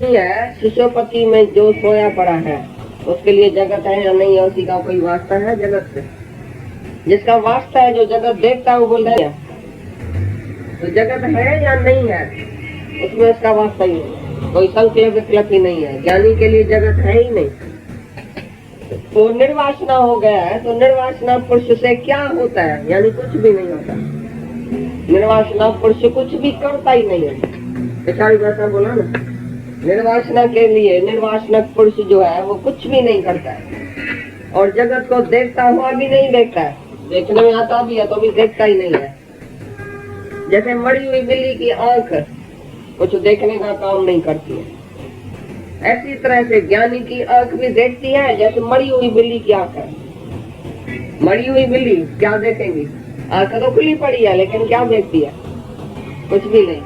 है शिशुपति में जो सोया पड़ा है उसके लिए जगत है या नहीं है, उसी का कोई वास्ता है जगत से? जिसका वास्ता है, जो जगत देखता है, वो बोल रहे हैं तो जगत है या नहीं है, उसमें उसका वास्ता ही नहीं, कोई संकल्प विकल्प ही नहीं है। ज्ञानी के लिए जगत है ही नहीं। वो निर्वासना हो गया है, तो निर्वासना पुरुष से क्या होता है? यानी कुछ भी नहीं होता। निर्वासना पुरुष कुछ भी करता ही नहीं है। पिछाड़ी भाषा बोला ना, निर्वासना के लिए निर्वासनक पुरुष जो है वो कुछ भी नहीं करता है, और जगत को देखता हुआ भी नहीं देखता है। देखने में आता भी है तो भी देखता ही नहीं है। जैसे मरी हुई बिल्ली की आंख कुछ देखने का काम नहीं करती है, ऐसी तरह से ज्ञानी की आंख भी देखती है जैसे मरी हुई बिल्ली की आंख है। मरी हुई बिल्ली क्या देखेंगी? आंख तो खुली पड़ी है, लेकिन क्या देखती है? कुछ भी नहीं।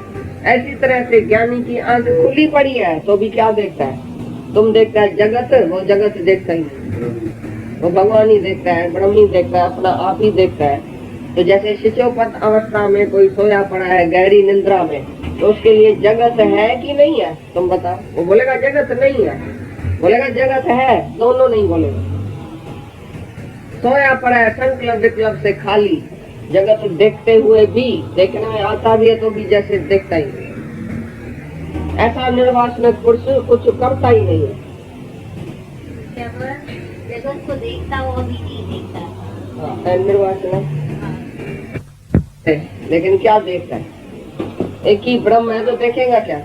ऐसी तरह से ज्ञानी की आंख खुली पड़ी है तो भी क्या देखता है? तुम देखता है जगत, वो जगत देखता ही नहीं। वो भगवान ही देखता है, ब्रह्म ही देखता है, अपना आप ही देखता है। तो जैसे शिशुपत अवस्था में कोई सोया पड़ा है गहरी निद्रा में, तो उसके लिए जगत है कि नहीं है? तुम बताओ। वो बोलेगा जगत नहीं है, बोलेगा जगत है, दोनों नहीं बोलेगा। सोया पड़ा है संकल्प विकल्प से खाली, जगत देखते हुए भी, देखने में आता भी है तो भी जैसे देखता ही नहीं। ऐसा निर्वासनक पुरुष कुछ करता ही नहीं है। जगत को देखता हुआ भी नहीं देखता। निर्वासनक लेकिन क्या देखता है? एक ही ब्रह्म है तो देखेगा क्या?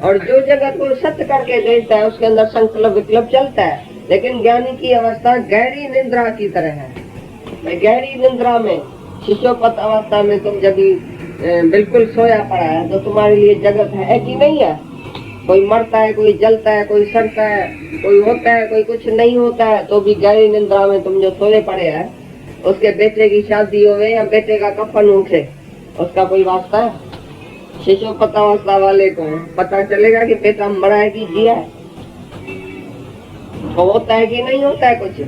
और जो जगत को सत्य करके देखता है उसके अंदर संकल्प विकल्प चलता है। लेकिन ज्ञानी की अवस्था गहरी निद्रा की तरह है। गहरी निद्रा में, शिशुपत अवस्था में तुम जब बिल्कुल सोया पड़ा है तो तुम्हारे लिए जगत है कि नहीं है? कोई मरता है, कोई जलता है, कोई सड़ता है, कोई होता है, कोई कुछ नहीं होता है, तो भी गहरी निद्रा में तुम जो सोए पड़े हैं, उसके बेटे की शादी होवे या बेटे का कफन उठे, उसका कोई वास्ता है? शिशुपत अवस्था वाले को पता चलेगा कि बेटा मरा है कि जिया है, तो होता है कि नहीं होता है कुछ?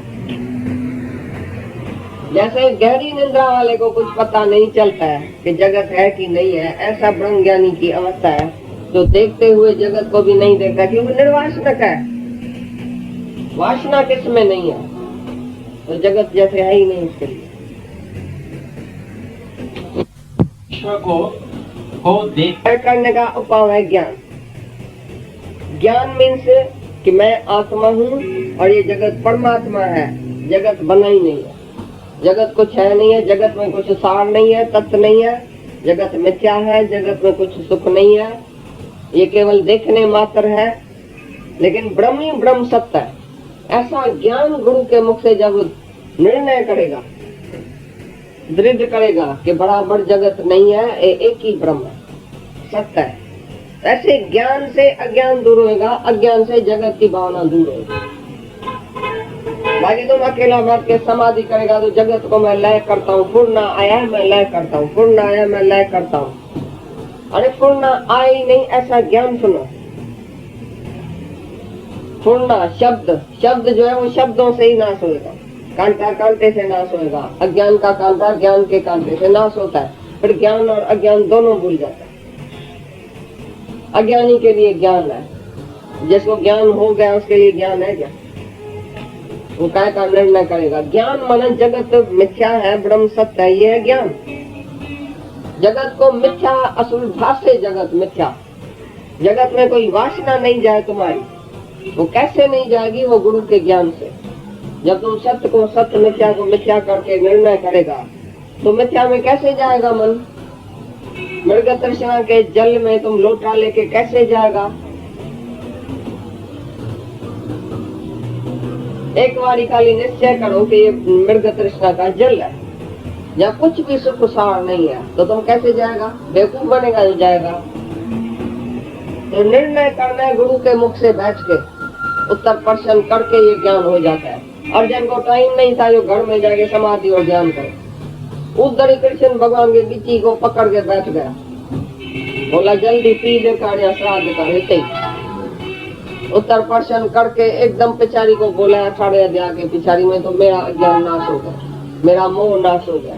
जैसे गहरी निद्रा वाले को कुछ पता नहीं चलता है कि जगत है कि नहीं है, ऐसा ब्रह्म ज्ञानी की अवस्था है जो देखते हुए जगत को भी नहीं देखता, क्योंकि निर्वासनक है। वासना किसमें नहीं है तो जगत जैसे है ही नहीं उसके लिए। ईश्वर को देख करने का उपाय है ज्ञान। ज्ञान मीन्स कि मैं आत्मा हूँ और ये जगत परमात्मा है, जगत बना ही नहीं है, जगत कुछ है नहीं है, जगत में कुछ सार नहीं है, तत्व नहीं है, जगत मिथ्या है, जगत में कुछ सुख नहीं है, ये केवल देखने मात्र है, लेकिन ब्रह्म ही ब्रह्म सत्य है। ऐसा ज्ञान गुरु के मुख से जब निर्णय करेगा, दृढ़ करेगा कि बराबर जगत नहीं है, एक ही ब्रह्म है, सत्य है, ऐसे ज्ञान से अज्ञान दूर होगा, अज्ञान से जगत की भावना दूर होगी। बाकी तुम अकेला बैठ के समाधि करेगा तो जगत को मैं लय करता हूँ, पूर्ण आया मैं लय करता हूँ, पूर्ण आया मैं लय करता हूँ। अरे पूर्ण आया ही नहीं, ऐसा ज्ञान सुनो। पूर्ण शब्द जो है वो शब्दों से ही नाश होगा, कांटा कांटे से नाश होगा, अज्ञान का कांटा ज्ञान के कांटे से नाश होता है, फिर ज्ञान और अज्ञान दोनों भूल जाता है। अज्ञानी के लिए ज्ञान है, जिसको ज्ञान हो गया उसके लिए ज्ञान है क्या? वो काय का निर्णय करेगा? ज्ञान माना जगत मिथ्या है, ब्रह्म सत्य है, ये है ज्ञान। जगत को मिथ्या, असुर भाष्य जगत मिथ्या, जगत में कोई वासना नहीं जाए तुम्हारी, वो कैसे नहीं जाएगी? वो गुरु के ज्ञान से। जब तुम सत्य को सत्य, मिथ्या को मिथ्या करके निर्णय करेगा तो मिथ्या में कैसे जाएगा मन? मृग तृष्णा के जल में तुम लोटा लेके कैसे जाएगा? एक बारी खाली निश्चय करो कि ये मृग तृष्णा का जल है, या कुछ भी सुख सार नहीं है, तो तुम कैसे जाएगा? बेवकूफ बनेगा जो जाएगा। तो निर्णय करना है गुरु के मुख से बैठ के, उत्तर प्रश्न करके ये ज्ञान हो जाता है। और जिनको टाइम नहीं था जो घर में जाके समाधि और ध्यान करे, उधर कृष्ण भगवान के बिची को पकड़ के बैठ गया, बोला जल्दी पी ले कार्य श्राद्ध कर लेते। उत्तर प्रश्न करके एकदम पिछाड़ी को बोला, 18 अध्याय के पिछाड़ी में, तो मेरा अज्ञान नाश हो गया, मेरा मोह नाश हो गया,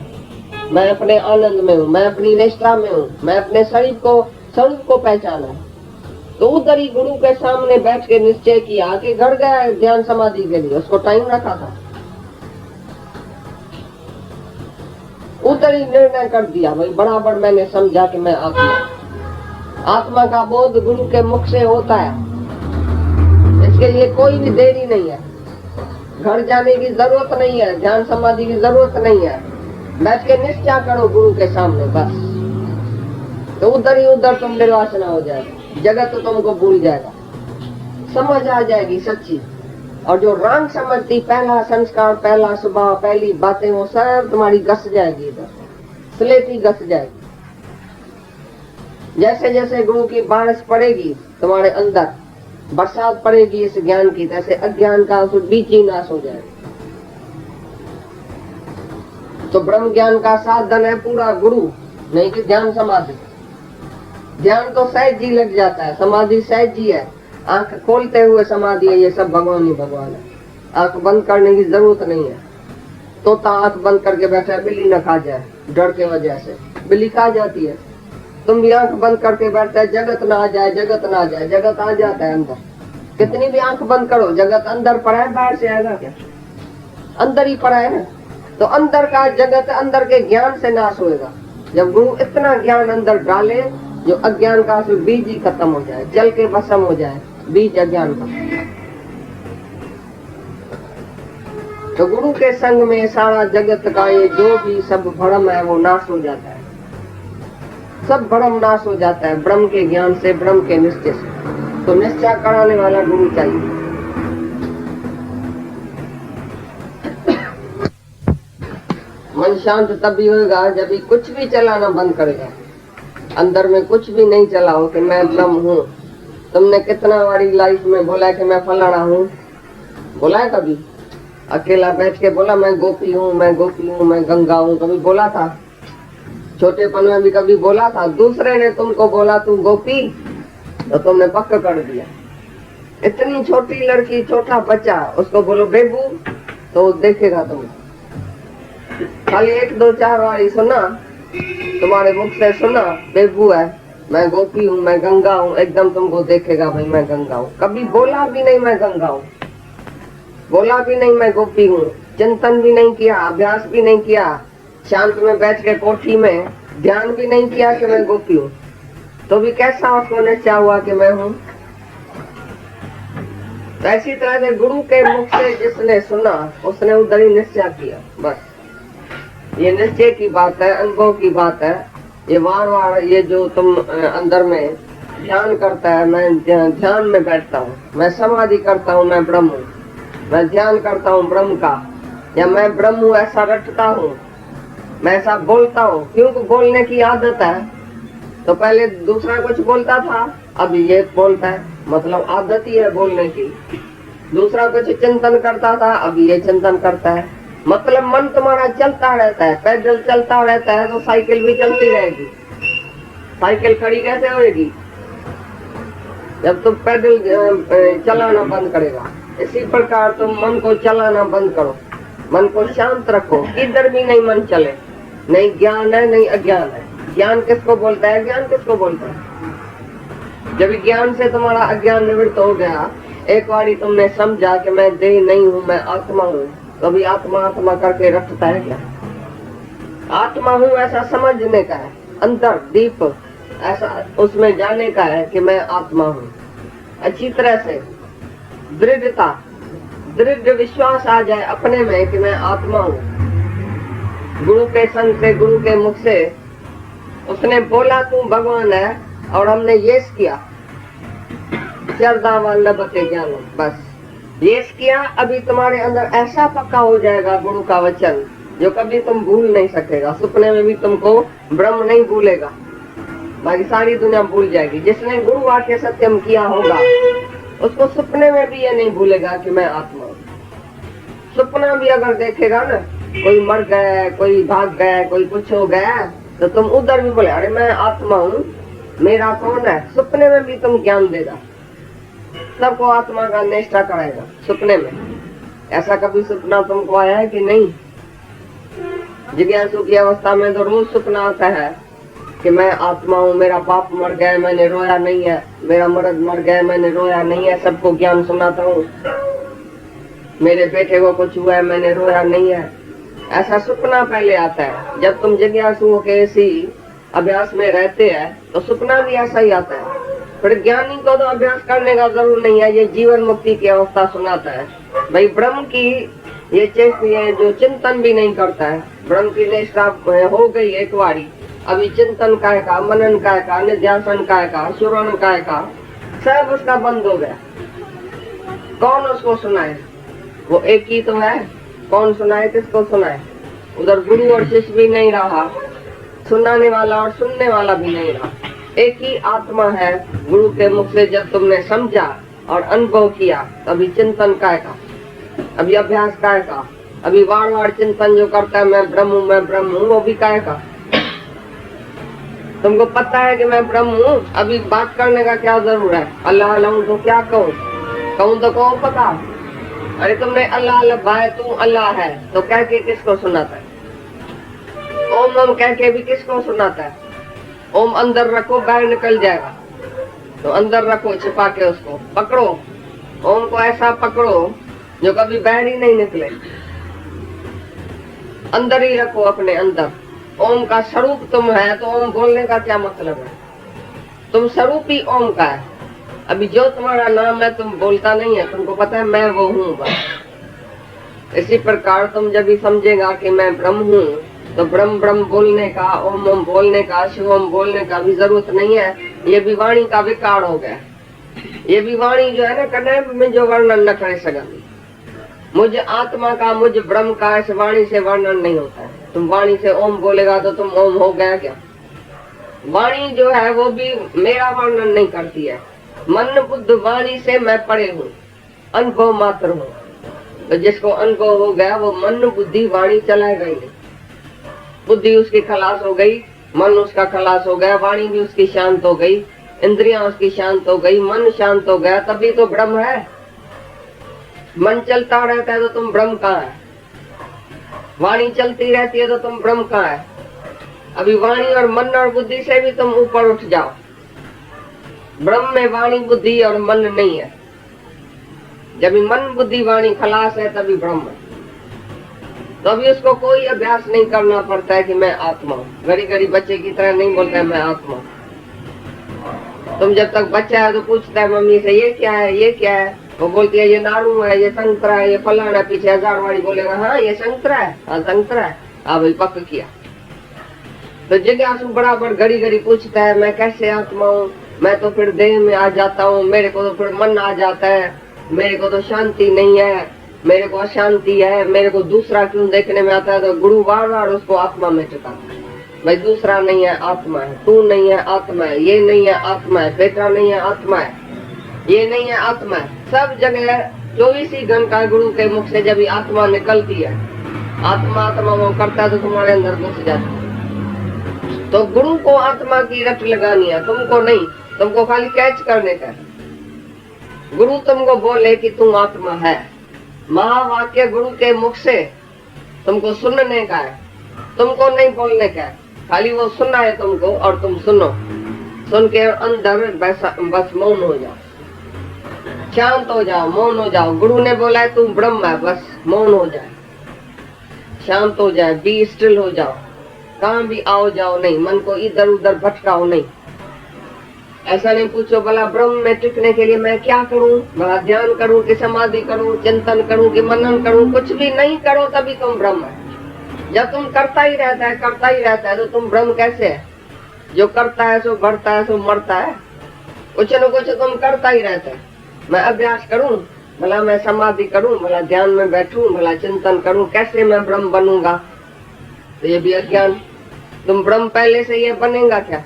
मैं अपने आनंद में हूँ, मैं अपनी निष्ठा में हूँ, मैं अपने शरीर को पहचाना। तो उधर ही गुरु के सामने बैठ के निश्चय किया कि घर गया ध्यान समाधि के लिए, उसको टाइम रखा था, उधर ही निर्णय कर दिया। भाई बराबर मैंने समझा कि मैं आत्मा का बोध गुरु के मुख से होता है, इसके लिए कोई भी देरी नहीं है, घर जाने की जरूरत नहीं है, ध्यान समाधि की जरूरत नहीं है, बैठ के निश्चय करो गुरु के सामने बस। तो उधर ही उधर तुम निर्वासना हो जाएगा, जगत तो तुमको भूल जाएगा, समझ आ जाएगी सच्ची। और जो रंग समझती, पहला संस्कार, पहला स्वभाव, पहली बातें, वो सब तुम्हारी घस जाएगी, इधर स्लेटी घस जाएगी। जैसे जैसे गुरु की बारिश पड़ेगी तुम्हारे अंदर, बरसात पड़ेगी इस ज्ञान की, तैसे अज्ञान का बीच ही नाश हो जाएगा। तो ब्रह्म ज्ञान का साधन है पूरा गुरु, नहीं कि ध्यान समाधि। ध्यान तो सहज जी लग जाता है, समाधि सहज जी है, आंख खोलते हुए समाधि है, ये सब भगवान ही भगवान है। आंख बंद करने की जरूरत नहीं है। तोता आंख बंद करके बैठा है, बिल्ली न खा जाए, डर के वजह से बिल्ली खा जाती है। तुम भी आंख बंद करके बैठते है, जगत ना आ जाए, जगत ना आ जाए, जगत आ जाता है अंदर। कितनी भी आंख बंद करो, जगत अंदर पड़ा है, बाहर से आएगा क्या? अंदर ही पड़ा है ना। तो अंदर का जगत अंदर के ज्ञान से नाश होएगा, जब गुरु इतना ज्ञान अंदर डाले जो अज्ञान का बीज ही खत्म हो जाए, जल के भस्म हो जाए बीज अज्ञान का। तो गुरु के संग में सारा जगत का ये जो भी सब भ्रम है वो नाश हो जाता है, सब भ्रम नाश हो जाता है ब्रह्म के ज्ञान से, ब्रह्म के निश्चय से। तो निश्चय कराने वाला गुरु चाहिए। मन शांत तभी होगा जब भी कुछ भी चलाना बंद करेगा, अंदर में कुछ भी नहीं चलाओ कि मैं ब्रह्म हूँ। तुमने कितना बारी लाइफ में बोला कि मैं फलाना हूँ, बोला है कभी? अकेला बैठ के बोला मैं गोपी हूँ, मैं गोपी हूँ, मैं गंगा हूँ, कभी बोला था? छोटेपन में भी कभी बोला था? दूसरे ने तुमको बोला तू गोपी, तो तुमने पक्का कर दिया। इतनी छोटी लड़की, छोटा बच्चा, उसको बोलो बेबू, तो देखेगा तुम। खाली 1 2 4 बारी सुना, तुम्हारे मुख से सुना बेबू है, मैं गोपी हूँ, मैं गंगा हूँ, एकदम तुमको देखेगा भाई मैं गंगा हूँ। कभी बोला भी नहीं मैं गंगा हूँ, बोला भी नहीं मैं गोपी हूँ, चिंतन भी नहीं किया, अभ्यास भी नहीं किया, शांत में बैठ के कोठी में ध्यान भी नहीं किया कि मैं गोपी हूँ, तो भी कैसा उसको निश्चय हुआ कि मैं हूँ? तो ऐसी तरह से गुरु के मुख से जिसने सुना उसने उधर ही निश्चय किया बस। ये निश्चय की बात है, अनुभव की बात है। ये बार बार ये जो तुम अंदर में ध्यान करता है, मैं ध्यान में बैठता हूँ, मैं समाधि करता हूँ, मैं ब्रह्म हूँ, मैं ध्यान करता हूँ ब्रह्म का, या मैं ब्रह्म हूँ ऐसा रटता हूँ, मैं ऐसा बोलता हूँ। क्योंकि बोलने की आदत है, तो पहले दूसरा कुछ बोलता था, अब ये बोलता है, मतलब आदत ही है बोलने की। दूसरा कुछ चिंतन करता था, अब ये चिंतन करता है, मतलब मन तुम्हारा चलता रहता है, पैदल चलता रहता है, तो साइकिल भी चलती रहेगी। साइकिल खड़ी कैसे होगी? जब तुम पैदल चलाना बंद करेगा। इसी प्रकार तुम मन को चलाना बंद करो, मन को शांत रखो, इधर भी नहीं मन चले। नहीं ज्ञान है, नहीं अज्ञान है। ज्ञान किसको बोलता है? ज्ञान किसको बोलता है? जब ज्ञान से तुम्हारा अज्ञान निवृत्त हो गया, एक बारी तुमने समझा कि मैं देह नहीं हूँ, मैं आत्मा हूँ, कभी आत्मा आत्मा करके रखता है क्या? आत्मा हूँ ऐसा समझने का है, अंदर दीप ऐसा उसमें जाने का है कि मैं आत्मा हूँ। अच्छी तरह से दृढ़ता, दृढ़ विश्वास आ जाए अपने में कि मैं आत्मा हूँ। गुरु के संग से, गुरु के मुख से उसने बोला तू भगवान है, और हमने यस किया, श्रद्धा लभते ज्ञान, बस यस किया। अभी तुम्हारे अंदर ऐसा पक्का हो जाएगा गुरु का वचन, जो कभी तुम भूल नहीं सकेगा। सपने में भी तुमको ब्रह्म नहीं भूलेगा, बाकी सारी दुनिया भूल जाएगी। जिसने गुरु वाक्य सत्यम किया होगा उसको सपने में भी ये नहीं भूलेगा कि मैं आत्मा हूँ। सपना भी अगर देखेगा ना, कोई मर गया, कोई भाग गया, कोई कुछ हो गया, तो तुम उधर भी बोले अरे मैं आत्मा हूँ, मेरा कौन है? सपने में भी तुम ज्ञान देगा, सबको आत्मा का निष्ठा कराएगा सपने में। ऐसा कभी सपना तुमको आया है कि नहीं? जिज्ञासु की अवस्था में तो रोज सपना आता है, कि मैं आत्मा हूँ, मेरा बाप मर गया मैंने रोया नहीं है, मेरा मर्द मर गया मैंने रोया नहीं है, सबको ज्ञान सुनाता हूँ, मेरे बेटे को कुछ हुआ है मैंने रोया नहीं है। ऐसा सपना पहले आता है। जब तुम जिज्ञासु के इसी अभ्यास में रहते हैं तो सपना भी ऐसा ही आता है। फिर ज्ञानी को तो अभ्यास करने का जरूर नहीं है, ये जीवन मुक्ति की अवस्था सुनाता है। भाई ब्रह्म की ये चेष्ट है जो चिंतन भी नहीं करता है, ब्रह्म की निष्ठा हो गई एक बारी, अभी चिंतन काय का, मनन काय का, निध्यासन काय का, श्रवण काय का, सब उसका बंद हो गया। कौन उसको सुनाए? वो एक ही तो है, कौन सुनाए, किसको सुनाए? उधर गुरु और शिष्य भी नहीं रहा, सुनाने वाला और सुनने वाला भी नहीं रहा, एक ही आत्मा है। गुरु के मुख से जब तुमने समझा और अनुभव किया, तभी चिंतन काय का, अभी अभ्यास काय का, अभी बार बार चिंतन जो करता है मैं ब्रह्म हूँ, मैं ब्रह्म हूँ, वो भी काय का। तुमको पता है कि मैं ब्रह्म हूँ, अभी बात करने का क्या जरूर है? अल्लाह अल्लाह तो क्या कहूँ, कहूँ तो कहो पता। अरे तुमने अल्लाह अल्लाह भाई तू अल्लाह है तो कह के किसको सुनाता है? ओम ओम कह के भी किसको सुनाता है? ओम अंदर रखो बाहर निकल जाएगा, तो अंदर रखो छिपा के, उसको पकड़ो, ओम को ऐसा पकड़ो जो कभी बाहर ही नहीं निकले, अंदर ही रखो अपने अंदर। ओम का स्वरूप तुम है तो ओम बोलने का क्या मतलब है? तुम स्वरूप ही ओम का है। अभी जो तुम्हारा नाम है तुम बोलता नहीं है, तुमको पता है मैं वो हूँ बस। इसी प्रकार तुम जब भी समझेगा कि मैं ब्रह्म हूँ तो ब्रह्म ब्रह्म बोलने का, ओम ओम बोलने का, शिव ओम बोलने का भी जरूरत नहीं है। ये भी वाणी का विकार हो गया। ये भी वाणी जो है ना कने में जो वर्णन न करे सका, मुझ आत्मा का, मुझ ब्रह्म का इस वाणी से वर्णन नहीं होता है। तुम वाणी से ओम बोलेगा तो तुम ओम हो गया क्या? वाणी जो है वो भी मेरा वर्णन नहीं करती है। मन बुद्ध वाणी से मैं परे हूँ, अनुभव मात्र हूँ। तो जिसको अनुभव हो गया वो मन बुद्धि वाणी चलाएगा ही नहीं। बुद्धि उसकी खलास हो गई, मन उसका खलास हो गया, वाणी भी उसकी शांत हो गई, इंद्रियां उसकी शांत हो गई, मन शांत हो गया, तभी तो ब्रह्म है। मन चलता रहता है तो तुम ब्रह्म कहाँ है? वाणी चलती रहती है तो तुम ब्रह्म कहाँ है? अभी वाणी और मन और बुद्धि से भी तुम ऊपर उठ जाओ। ब्रह्म में वाणी बुद्धि और मन नहीं है। जब मन बुद्धि वाणी खलास है तभी ब्रह्म है। तो अभी उसको कोई अभ्यास नहीं करना पड़ता है कि मैं आत्मा हूँ। गरी गरी बच्चे की तरह नहीं बोलता है मैं आत्मा हूँ। तुम जब तक बच्चा है तो पूछता है मम्मी से ये क्या है, ये क्या है? वो बोलती है ये नाड़ू है, ये संतरा है, ये फलाना है। पीछे हजारवाड़ी बोलेगा हाँ ये संतरा है, हाँ संतरा है, हाँ भाई पक किया। तो जिज्ञासु बराबर घड़ी घड़ी पूछता है मैं कैसे आत्मा हूँ? मैं तो फिर देह में आ जाता हूँ, मेरे को तो फिर मन आ जाता है, मेरे को तो शांति नहीं है, मेरे को अशांति है, मेरे को दूसरा क्यों देखने में आता है? तो गुरु बार बार उसको आत्मा में टिकाता है। भाई दूसरा नहीं है, आत्मा है। तू नहीं है, आत्मा है। ये नहीं है, आत्मा है। बेटा नहीं है, आत्मा है। ये नहीं है, आत्मा है। सब जगह 24 ही घंटा गुरु के मुख से जब आत्मा निकलती है, आत्मा आत्मा वो करता है तो तुम्हारे अंदर घुस जाता है। तो गुरु को आत्मा की रट लगानी है, तुमको नहीं। तुमको खाली कैच करने का है। गुरु तुमको बोले कि तुम आत्मा है, महावाक्य गुरु के मुख से तुमको सुनने का है, तुमको नहीं बोलने का है। खाली वो सुनना है तुमको और तुम सुनो। सुन के अंदर बस मौन हो जाओ, शांत हो जाओ, मौन हो जाओ। गुरु ने बोला है तू ब्रह्म है, बस मौन हो जाए, शांत हो जाए, बी स्टिल हो जाओ। कहाँ भी आओ जाओ नहीं, मन को इधर उधर भटकाओ नहीं। ऐसा नहीं पूछो भला ब्रह्म में टिकने के लिए मैं क्या करूं, भला ध्यान करूं कि समाधि करूं, चिंतन करूं कि मनन करूं। कुछ भी नहीं करो तभी तुम ब्रह्म है। जब तुम करता ही रहता है, करता ही रहता है, तो तुम ब्रह्म कैसे है? जो करता है सो बढ़ता है, सो मरता है। कुछ न कुछ तुम करता ही रहता है। मैं अभ्यास करूं, भला मैं समाधि करूं, भला ध्यान में बैठूं, भला चिंतन करूं, कैसे मैं ब्रह्म बनूंगा? तो ये भी अज्ञान। तुम ब्रह्म पहले से ये बनेगा क्या?